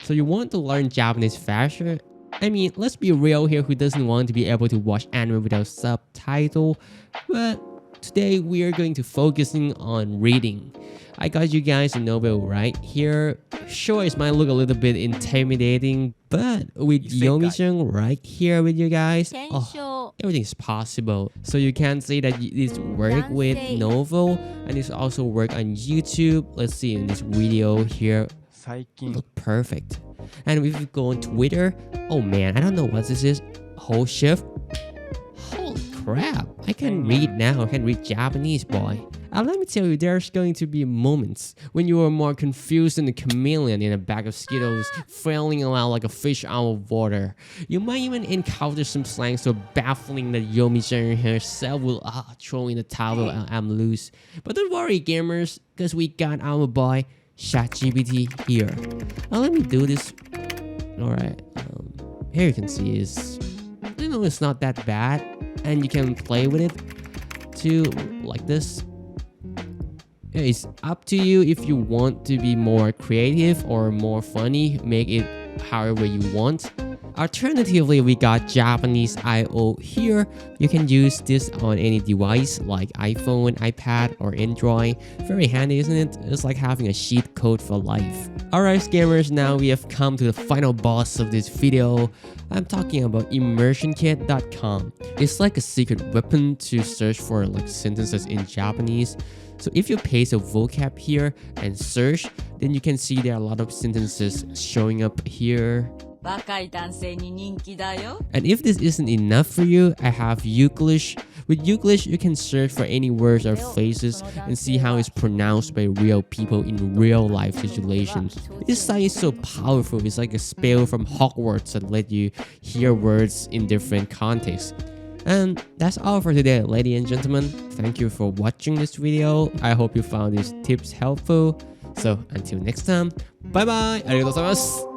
So you want to learn Japanese faster? I mean, let's be real here, who doesn't want to be able to watch anime without subtitle? But today we are going to focusing on reading. I got you guys a novel right here. Sure, it might look a little bit intimidating, but with Yomi-chan right here with you guys, everything is possible. So you can see that this work with novel and it's also work on YouTube. Let's see in this video here. Look perfect. And if you go on Twitter, oh man, I don't know what this is. Whole shift. Holy crap! I can read now. I can read Japanese, boy. And let me tell you, there's going to be moments when you are more confused than a chameleon in a bag of Skittles, flailing around like a fish out of water. You might even encounter some slang so baffling that Yomi-chan herself will throw in the towel and I'm loose. But don't worry, gamers, because we got our boy ChatGPT here. Now let me do this. Alright, here you can see is, you know, it's not that bad, and you can play with it too, like this. It's up to you if you want to be more creative or more funny, make it however you want. Alternatively, we got Japanese I/O here. You can use this on any device like iPhone, iPad, or Android. Very handy, isn't it? It's like having a cheat code for life. Alright, scammers, now we have come to the final boss of this video. I'm talking about immersionkit.com. It's like a secret weapon to search for like sentences in Japanese. So if you paste a vocab here and search, then you can see there are a lot of sentences showing up here. And if this isn't enough for you, I have Youglish. With Youglish, you can search for any words or phrases and see how it's pronounced by real people in real life situations. This site is so powerful, it's like a spell from Hogwarts that let you hear words in different contexts. And that's all for today, ladies and gentlemen. Thank you for watching this video. I hope you found these tips helpful. So until next time, bye bye! ありがとうございます!